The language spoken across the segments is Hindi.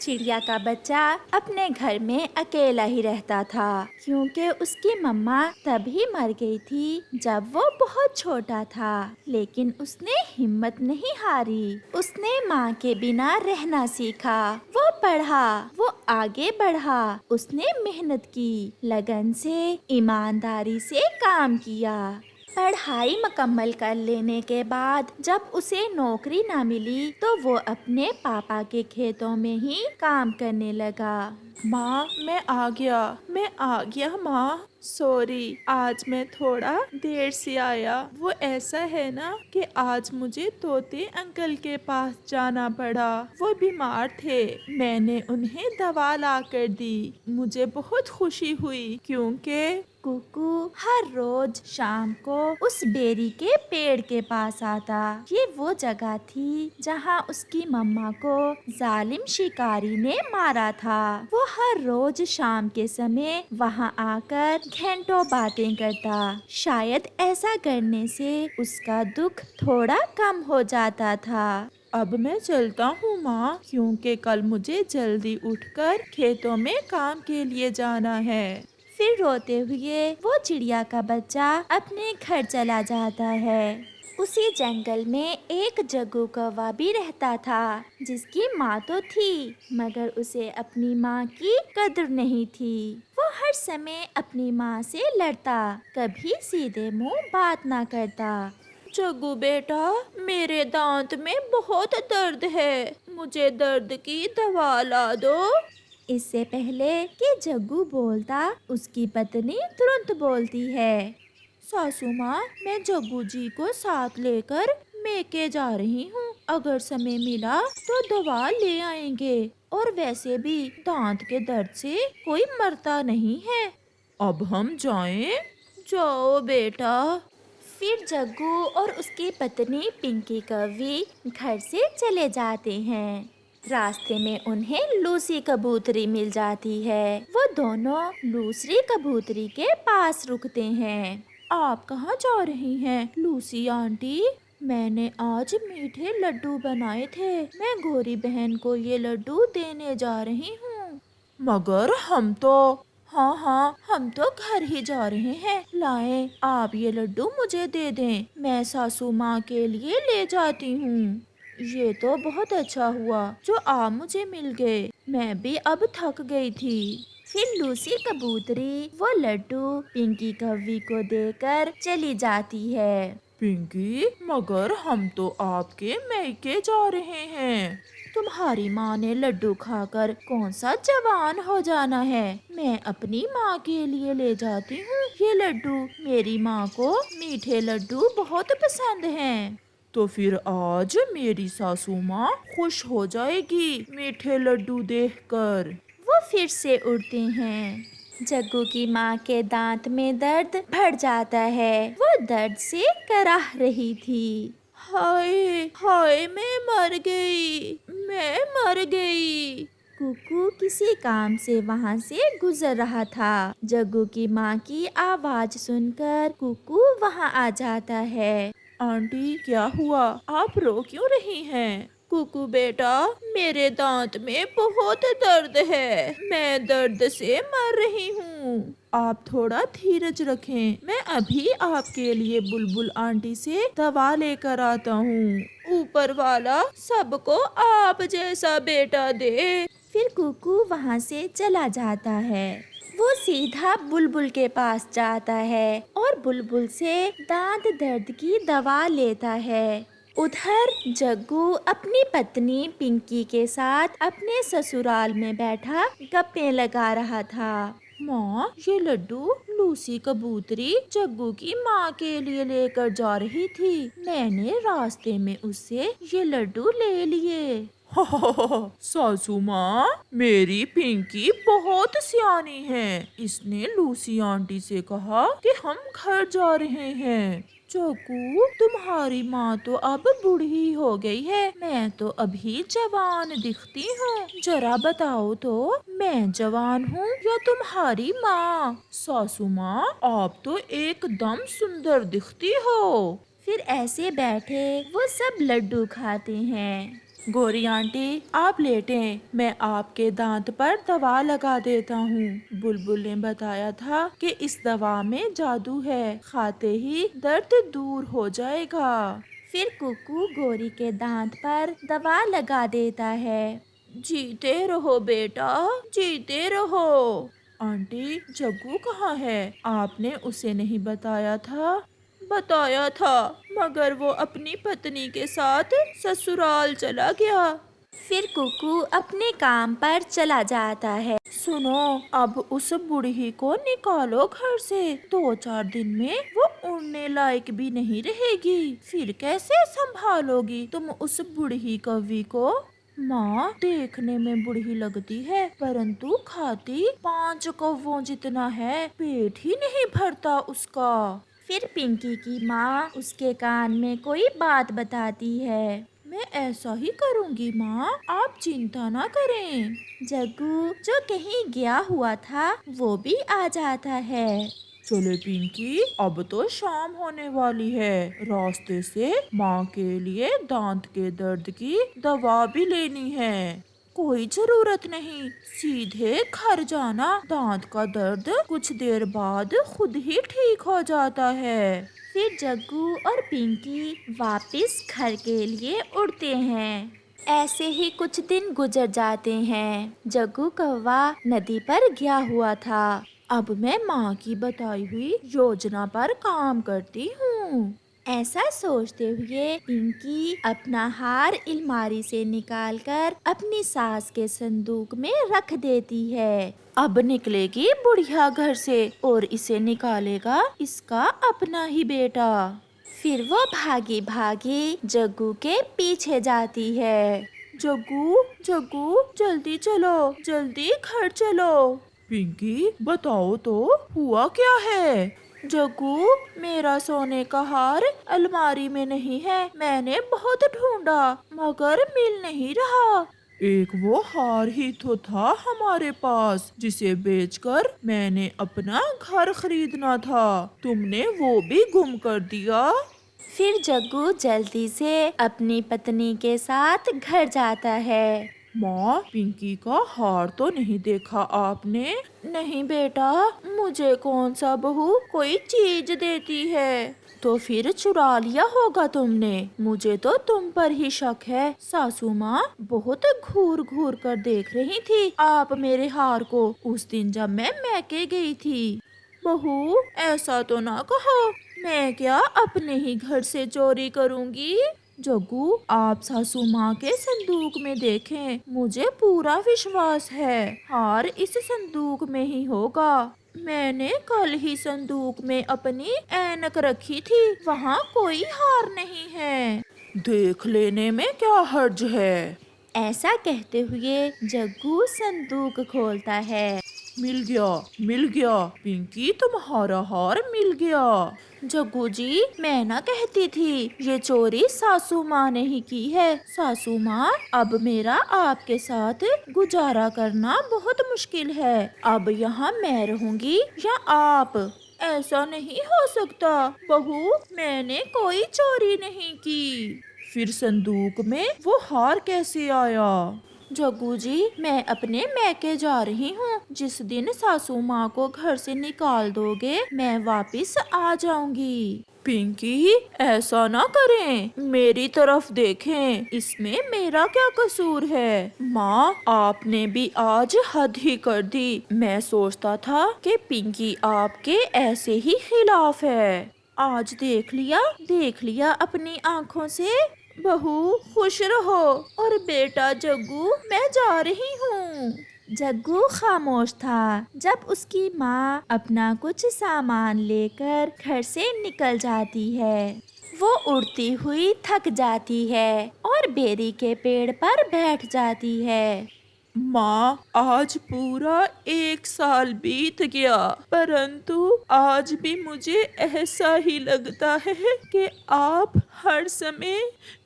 चिड़िया का बच्चा अपने घर में अकेला ही रहता था, क्योंकि उसकी मम्मा तभी मर गई थी जब वो बहुत छोटा था। लेकिन उसने हिम्मत नहीं हारी। उसने माँ के बिना रहना सीखा। वो पढ़ा, वो आगे बढ़ा। उसने मेहनत की, लगन से, ईमानदारी से काम किया। पढ़ाई मुकम्मल कर लेने के बाद जब उसे नौकरी ना मिली तो वो अपने पापा के खेतों में ही काम करने लगा। माँ मैं आ गया माँ। सॉरी, आज मैं थोड़ा देर से आया। वो ऐसा है ना कि आज मुझे तोते अंकल के पास जाना पड़ा। वो बीमार थे, मैंने उन्हें दवा ला कर दी। मुझे बहुत खुशी हुई क्योंकि कुकू हर रोज शाम को उस बेरी के पेड़ के पास आता। ये वो जगह थी जहाँ उसकी मम्मा को जालिम शिकारी ने मारा था। वो हर रोज शाम के समय वहाँ आकर घंटों बातें करता। शायद ऐसा करने से उसका दुख थोड़ा कम हो जाता था। अब मैं चलता हूँ माँ, क्योंकि कल मुझे जल्दी उठकर खेतों में काम के लिए जाना है। फिर रोते हुए वो चिड़िया का बच्चा अपने घर चला जाता है। उसी जंगल में एक जग्गू कौवा भी रहता था, जिसकी माँ तो थी मगर उसे अपनी माँ की कद्र नहीं थी। वो हर समय अपनी माँ से लड़ता, कभी सीधे मुंह बात ना करता। जग्गू बेटा, मेरे दांत में बहुत दर्द है, मुझे दर्द की दवा ला दो। इससे पहले कि जग्गू बोलता, उसकी पत्नी तुरंत बोलती है। सासू माँ, मैं जग्गू जी को साथ लेकर मेके जा रही हूँ। अगर समय मिला तो दवा ले आएंगे। और वैसे भी दांत के दर्द से कोई मरता नहीं है। अब हम जाएं? जाओ बेटा। फिर जग्गू और उसकी पत्नी पिंकी कौवी घर से चले जाते हैं। रास्ते में उन्हें लूसी कबूतरी मिल जाती है। वो दोनों लूसी कबूतरी के पास रुकते हैं। आप कहाँ जा रही हैं, लूसी आंटी? मैंने आज मीठे लड्डू बनाए थे, मैं गौरी बहन को ये लड्डू देने जा रही हूँ। मगर हम तो हाँ, हम तो घर ही जा रहे हैं। लाएं, आप ये लड्डू मुझे दे दें, मैं सासू माँ के लिए ले जाती हूँ। ये तो बहुत अच्छा हुआ जो आप मुझे मिल गए, मैं भी अब थक गई थी। फिर लूसी कबूतरी वो लड्डू पिंकी कौवी को देकर चली जाती है। पिंकी, मगर हम तो आपके मैके जा रहे हैं। तुम्हारी माँ ने लड्डू खाकर कौन सा जवान हो जाना है। मैं अपनी माँ के लिए ले जाती हूँ ये लड्डू। मेरी माँ को मीठे लड्डू बहुत पसंद हैं। तो फिर आज मेरी सासू माँ खुश हो जाएगी मीठे लड्डू देखकर। वो फिर से उड़ते हैं। जग्गू की माँ के दांत में दर्द बढ़ जाता है। वो दर्द से कराह रही थी। हाय हाय, मैं मर गई। कुकू किसी काम से वहाँ से गुजर रहा था। जग्गू की माँ की आवाज सुनकर कुकू वहाँ आ जाता है। आंटी, क्या हुआ? आप रो क्यों रही हैं? कुकू बेटा, मेरे दांत में बहुत दर्द है, मैं दर्द से मर रही हूँ। आप थोड़ा धीरज रखें, मैं अभी आपके लिए बुलबुल आंटी से दवा लेकर आता हूँ। ऊपर वाला सबको आप जैसा बेटा दे। फिर कुकू वहाँ से चला जाता है। वो सीधा बुलबुल के पास जाता है और बुलबुल से दांत दर्द की दवा लेता है। उधर जग्गू अपनी पत्नी पिंकी के साथ अपने ससुराल में बैठा गप्पे लगा रहा था। माँ, ये लड्डू लूसी कबूतरी जग्गू की माँ के लिए लेकर जा रही थी। मैंने रास्ते में उससे ये लड्डू ले लिए। सासू माँ, मेरी पिंकी बहुत सियानी है। इसने लूसी आंटी से कहा कि हम घर जा रहे हैं। जग्गू, तुम्हारी माँ तो अब बूढ़ी हो गई है, मैं तो अभी जवान दिखती हूँ। जरा बताओ तो, मैं जवान हूँ या तुम्हारी माँ? सासू माँ, आप तो एकदम सुंदर दिखती हो। फिर ऐसे बैठे वो सब लड्डू खाते हैं। गोरी आंटी, आप लेटें, मैं आपके दांत पर दवा लगा देता हूँ। बुलबुल ने बताया था कि इस दवा में जादू है, खाते ही दर्द दूर हो जाएगा। फिर कुकू गोरी के दांत पर दवा लगा देता है। जीते रहो बेटा, जीते रहो। आंटी, जग्गू कहाँ है? आपने उसे नहीं बताया था? बताया था, मगर वो अपनी पत्नी के साथ ससुराल चला गया। फिर कुकू अपने काम पर चला जाता है। सुनो, अब उस बूढ़ी को निकालो घर से। 2-4 दिन में वो उड़ने लायक भी नहीं रहेगी। फिर कैसे संभालोगी तुम उस बूढ़ी कौवी को? माँ, देखने में बूढ़ी लगती है, परंतु खाती 5 कौवों जितना है। पेट ही नहीं भरता उसका। फिर पिंकी की माँ उसके कान में कोई बात बताती है। मैं ऐसा ही करूँगी माँ, आप चिंता ना करें। जग्गू जो कहीं गया हुआ था वो भी आ जाता है। चले पिंकी, अब तो शाम होने वाली है। रास्ते से माँ के लिए दांत के दर्द की दवा भी लेनी है। कोई जरूरत नहीं, सीधे घर जाना। दांत का दर्द कुछ देर बाद खुद ही ठीक हो जाता है। फिर जग्गू और पिंकी वापस घर के लिए उड़ते हैं। ऐसे ही कुछ दिन गुजर जाते हैं। जग्गू कौवा नदी पर गया हुआ था। अब मैं माँ की बताई हुई योजना पर काम करती हूँ। ऐसा सोचते हुए पिंकी अपना हार अलमारी से निकालकर अपनी सास के संदूक में रख देती है। अब निकलेगी बुढ़िया घर से और इसे निकालेगा इसका अपना ही बेटा। फिर वो भागी भागी जग्गू के पीछे जाती है। जग्गू, जग्गू, जल्दी चलो, जल्दी घर चलो। पिंकी, बताओ तो हुआ क्या है? जग्गू, मेरा सोने का हार अलमारी में नहीं है। मैंने बहुत ढूंढा मगर मिल नहीं रहा। एक वो हार ही तो था हमारे पास, जिसे बेचकर मैंने अपना घर खरीदना था। तुमने वो भी गुम कर दिया। फिर जग्गू जल्दी से अपनी पत्नी के साथ घर जाता है। माँ, पिंकी का हार तो नहीं देखा आपने? नहीं बेटा, मुझे कौन सा बहू कोई चीज देती है। तो फिर चुरा लिया होगा तुमने। मुझे तो तुम पर ही शक है। सासू माँ बहुत घूर घूर कर देख रही थी आप मेरे हार को, उस दिन जब मैं मैके गई थी। बहू, ऐसा तो ना कहो। मैं क्या अपने ही घर से चोरी करूँगी? जग्गू, आप सासू माँ के संदूक में देखें, मुझे पूरा विश्वास है हार इस संदूक में ही होगा। मैंने कल ही संदूक में अपनी ऐनक रखी थी, वहाँ कोई हार नहीं है। देख लेने में क्या हर्ज है? ऐसा कहते हुए जग्गू संदूक खोलता है। मिल गया, मिल गया। पिंकी, तुम्हारा हार मिल गया। जग्गू जी, मैं ना कहती थी ये चोरी सासू माँ ने ही की है। सासू माँ, अब मेरा आपके साथ गुजारा करना बहुत मुश्किल है। अब यहाँ मैं रहूँगी या आप? ऐसा नहीं हो सकता बहू, मैंने कोई चोरी नहीं की। फिर संदूक में वो हार कैसे आया? जग्गू जी, मैं अपने मैके जा रही हूँ। जिस दिन सासू माँ को घर से निकाल दोगे, मैं वापस आ जाऊंगी। पिंकी, ऐसा ना करें, मेरी तरफ देखें, इसमें मेरा क्या कसूर है? माँ, आपने भी आज हद ही कर दी। मैं सोचता था कि पिंकी आपके ऐसे ही खिलाफ है। आज देख लिया अपनी आँखों से। बहू, खुश रहो। और बेटा जग्गू, मैं जा रही हूँ। जग्गू खामोश था जब उसकी माँ अपना कुछ सामान लेकर घर से निकल जाती है। वो उड़ती हुई थक जाती है और बेरी के पेड़ पर बैठ जाती है। माँ, आज पूरा 1 साल बीत गया, परंतु आज भी मुझे ऐसा ही लगता है कि आप हर समय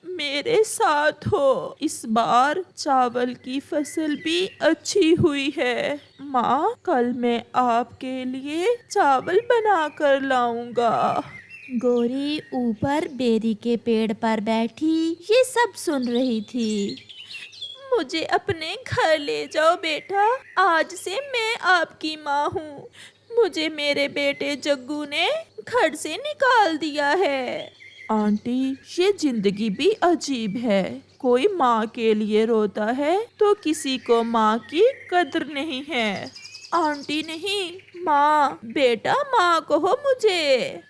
मेरे साथ हो। इस बार चावल की फसल भी अच्छी हुई है। माँ, कल मैं आपके लिए चावल बना कर लाऊंगा। गोरी ऊपर बेरी के पेड़ पर बैठी ये सब सुन रही थी। मुझे अपने घर ले जाओ बेटा, आज से मैं आपकी माँ हूँ। मुझे मेरे बेटे जग्गू ने घर से निकाल दिया है। आंटी, ये जिंदगी भी अजीब है। कोई माँ के लिए रोता है तो किसी को माँ की कदर नहीं है। आंटी नहीं, माँ, बेटा माँ कहो मुझे।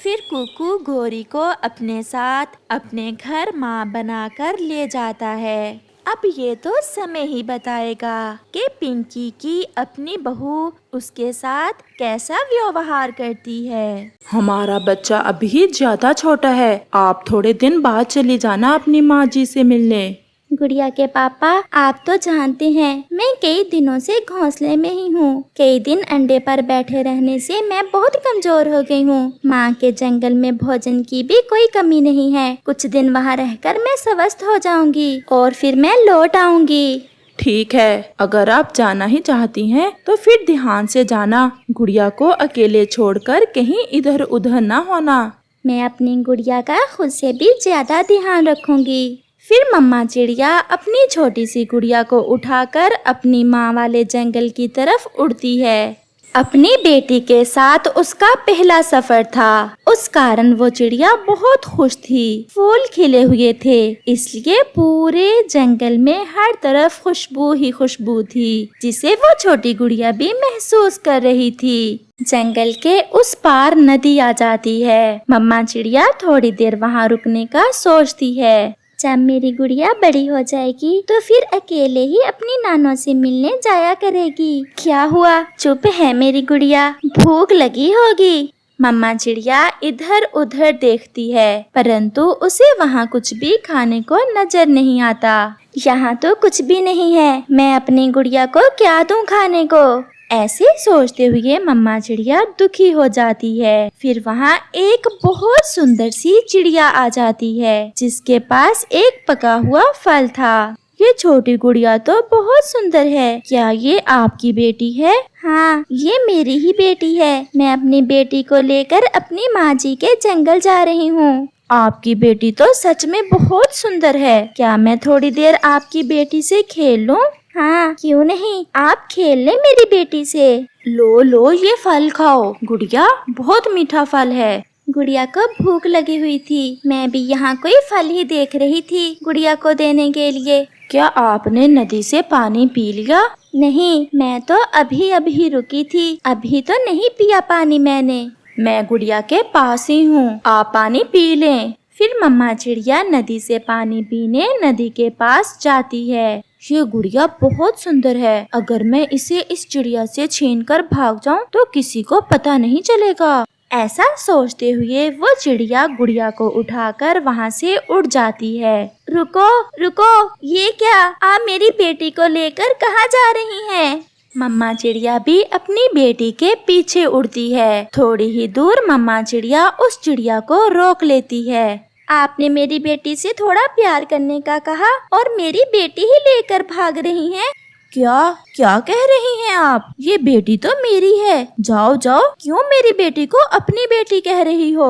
फिर कुकू गोरी को अपने साथ अपने घर माँ बनाकर ले जाता है। अब ये तो समय ही बताएगा कि पिंकी की अपनी बहू उसके साथ कैसा व्यवहार करती है। हमारा बच्चा अभी ज्यादा छोटा है, आप थोड़े दिन बाद चली जाना अपनी माँ जी से मिलने। गुड़िया के पापा, आप तो जानते हैं मैं कई दिनों से घोंसले में ही हूँ। कई दिन अंडे पर बैठे रहने से मैं बहुत कमजोर हो गई हूँ। माँ के जंगल में भोजन की भी कोई कमी नहीं है। कुछ दिन वहाँ रहकर मैं स्वस्थ हो जाऊंगी और फिर मैं लौट आऊंगी। ठीक है, अगर आप जाना ही चाहती हैं तो फिर ध्यान से जाना। गुड़िया को अकेले छोड़कर कहीं इधर उधर न होना। मैं अपनी गुड़िया का खुद से भी ज्यादा ध्यान रखूंगी। फिर मम्मा चिड़िया अपनी छोटी सी गुड़िया को उठाकर अपनी माँ वाले जंगल की तरफ उड़ती है। अपनी बेटी के साथ उसका पहला सफर था, उस कारण वो चिड़िया बहुत खुश थी। फूल खिले हुए थे, इसलिए पूरे जंगल में हर तरफ खुशबू ही खुशबू थी, जिसे वो छोटी गुड़िया भी महसूस कर रही थी। जंगल के उस पार नदी आ जाती है। मम्मा चिड़िया थोड़ी देर वहाँ रुकने का सोचती है। जब मेरी गुड़िया बड़ी हो जाएगी तो फिर अकेले ही अपनी नानों से मिलने जाया करेगी। क्या हुआ, चुप है मेरी गुड़िया, भूख लगी होगी। मम्मा चिड़िया इधर उधर देखती है, परंतु उसे वहाँ कुछ भी खाने को नजर नहीं आता। यहाँ तो कुछ भी नहीं है, मैं अपनी गुड़िया को क्या दूँ खाने को। ऐसे सोचते हुए मम्मा चिड़िया दुखी हो जाती है। फिर वहाँ एक बहुत सुंदर सी चिड़िया आ जाती है, जिसके पास एक पका हुआ फल था। ये छोटी गुड़िया तो बहुत सुंदर है, क्या ये आपकी बेटी है? हाँ, ये मेरी ही बेटी है। मैं अपनी बेटी को लेकर अपनी माँ जी के जंगल जा रही हूँ। आपकी बेटी तो सच में बहुत सुंदर है, क्या मैं थोड़ी देर आपकी बेटी से खेल लूं? हाँ, क्यों नहीं, आप खेल ले मेरी बेटी से। लो ये फल खाओ गुड़िया, बहुत मीठा फल है। गुड़िया को भूख लगी हुई थी, मैं भी यहाँ कोई फल ही देख रही थी गुड़िया को देने के लिए। क्या आपने नदी से पानी पी लिया? नहीं, मैं तो अभी रुकी थी, अभी तो नहीं पिया पानी मैंने। मैं गुड़िया के पास ही हूँ, आप पानी पी लें। फिर मम्मा चिड़िया नदी से पानी पीने नदी के पास जाती है। ये गुड़िया बहुत सुंदर है, अगर मैं इसे इस चिड़िया से छीनकर भाग जाऊं तो किसी को पता नहीं चलेगा। ऐसा सोचते हुए वो चिड़िया गुड़िया को उठाकर वहाँ से उड़ जाती है। रुको, ये क्या, आप मेरी बेटी को लेकर कहाँ जा रही हैं? मम्मा चिड़िया भी अपनी बेटी के पीछे उड़ती है। थोड़ी ही दूर मम्मा चिड़िया उस चिड़िया को रोक लेती है। आपने मेरी बेटी से थोड़ा प्यार करने का कहा और मेरी बेटी ही लेकर भाग रही हैं। क्या कह रही हैं आप? ये बेटी तो मेरी है, जाओ, क्यों मेरी बेटी को अपनी बेटी कह रही हो?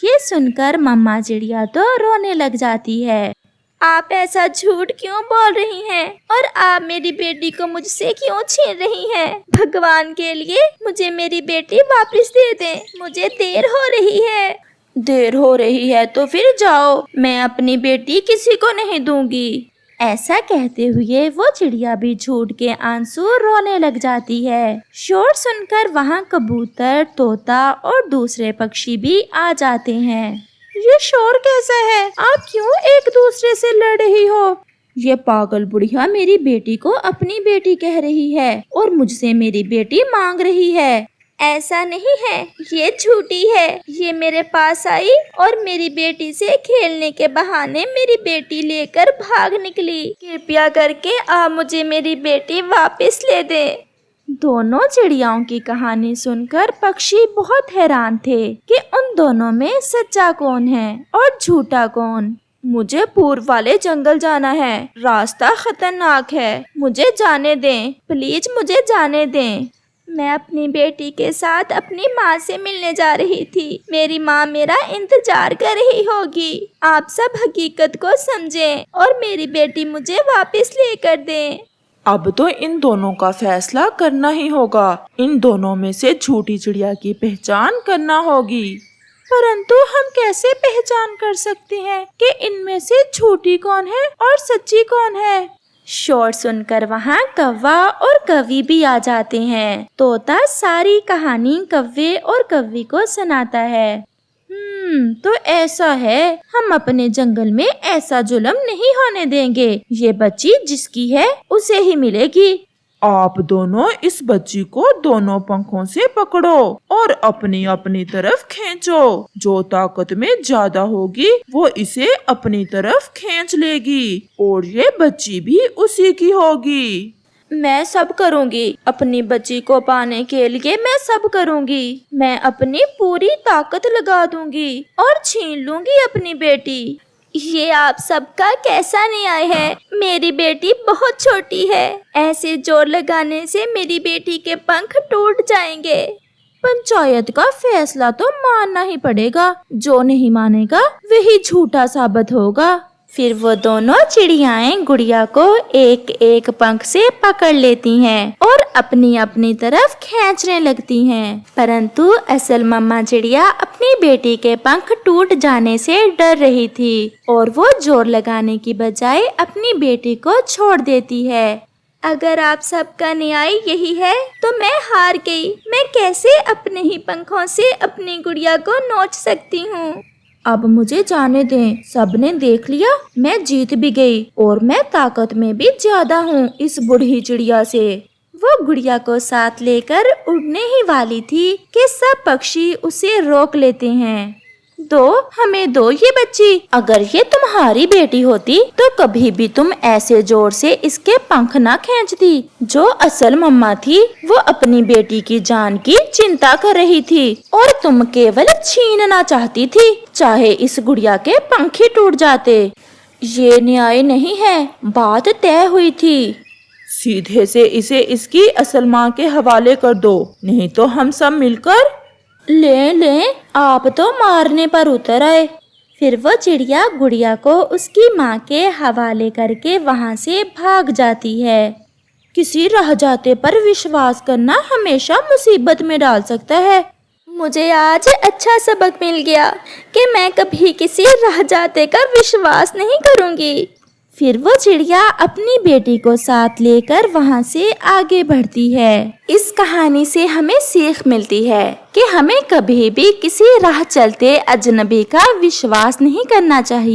ये सुनकर मम्मा चिड़िया तो रोने लग जाती है। आप ऐसा झूठ क्यों बोल रही हैं? और आप मेरी बेटी को मुझसे क्यों छीन रही हैं? भगवान के लिए मुझे मेरी बेटी वापस दे दें, मुझे देर हो रही है। देर हो रही है तो फिर जाओ, मैं अपनी बेटी किसी को नहीं दूंगी। ऐसा कहते हुए वो चिड़िया भी झूठ के आंसू रोने लग जाती है। शोर सुनकर वहाँ कबूतर, तोता और दूसरे पक्षी भी आ जाते हैं। ये शोर कैसा है? आप क्यों एक दूसरे से लड़ रही हो? ये पागल बुढ़िया मेरी बेटी को अपनी बेटी कह रही है और मुझसे मेरी बेटी मांग रही है। ऐसा नहीं है, ये झूठी है। ये मेरे पास आई और मेरी बेटी से खेलने के बहाने मेरी बेटी लेकर भाग निकली। कृपया करके आप मुझे मेरी बेटी वापस ले दें। दोनों चिड़ियाओं की कहानी सुनकर पक्षी बहुत हैरान थे कि उन दोनों में सच्चा कौन है और झूठा कौन। मुझे पूर्व वाले जंगल जाना है, रास्ता खतरनाक है, मुझे जाने दें, प्लीज मुझे जाने दें। मैं अपनी बेटी के साथ अपनी माँ से मिलने जा रही थी। मेरी माँ मेरा इंतजार कर रही होगी। आप सब हकीकत को समझें और मेरी बेटी मुझे वापस लेकर दें। अब तो इन दोनों का फैसला करना ही होगा। इन दोनों में से झूठी चिड़िया की पहचान करना होगी। परंतु हम कैसे पहचान कर सकते हैं कि इनमें से झूठी कौन है और सच्ची कौन है? शोर सुनकर वहाँ कौवा और कौवी भी आ जाते हैं। तोता सारी कहानी कौवे और कौवी को सुनाता है। तो ऐसा है, हम अपने जंगल में ऐसा जुल्म नहीं होने देंगे। ये बच्ची जिसकी है उसे ही मिलेगी। आप दोनों इस बच्ची को दोनों पंखों से पकड़ो और अपनी अपनी तरफ खींचो। जो ताकत में ज्यादा होगी वो इसे अपनी तरफ खींच लेगी और ये बच्ची भी उसी की होगी। मैं सब करूँगी, अपनी बच्ची को पाने के लिए मैं सब करूँगी। मैं अपनी पूरी ताकत लगा दूंगी और छीन लूंगी अपनी बेटी। ये आप सबका कैसा न्याय है? मेरी बेटी बहुत छोटी है। ऐसे जोर लगाने से मेरी बेटी के पंख टूट जाएंगे। पंचायत का फैसला तो मानना ही पड़ेगा। जो नहीं मानेगा वही झूठा साबित होगा। फिर वो दोनों चिड़ियाएं गुड़िया को एक एक पंख से पकड़ लेती हैं और अपनी अपनी तरफ खींचने लगती हैं। परंतु असल मम्मा चिड़िया अपनी बेटी के पंख टूट जाने से डर रही थी और वो जोर लगाने की बजाय अपनी बेटी को छोड़ देती है। अगर आप सबका न्याय यही है तो मैं हार गई। मैं कैसे अपने ही पंखों से अपनी गुड़िया को नोच सकती हूँ? अब मुझे जाने दें। सबने देख लिया, मैं जीत भी गई और मैं ताकत में भी ज्यादा हूँ इस बूढ़ी चिड़िया से। वो गुड़िया को साथ लेकर उड़ने ही वाली थी कि सब पक्षी उसे रोक लेते हैं। हमें दो ये बच्ची। अगर ये तुम्हारी बेटी होती तो कभी भी तुम ऐसे जोर से इसके पंख ना खींचती। जो असल मम्मा थी वो अपनी बेटी की जान की चिंता कर रही थी और तुम केवल छीनना चाहती थी, चाहे इस गुड़िया के पंख ही टूट जाते। ये न्याय नहीं है, बात तय हुई थी। सीधे से इसे इसकी असल माँ के हवाले कर दो, नहीं तो हम सब मिलकर ले आप तो मारने पर उतर आए। फिर वो चिड़िया गुड़िया को उसकी माँ के हवाले करके वहाँ से भाग जाती है। किसी राह जाते पर विश्वास करना हमेशा मुसीबत में डाल सकता है। मुझे आज अच्छा सबक मिल गया कि मैं कभी किसी राह जाते का विश्वास नहीं करूँगी। फिर वो चिड़िया अपनी बेटी को साथ लेकर वहाँ से आगे बढ़ती है। इस कहानी से हमें सीख मिलती है कि हमें कभी भी किसी राह चलते अजनबी का विश्वास नहीं करना चाहिए।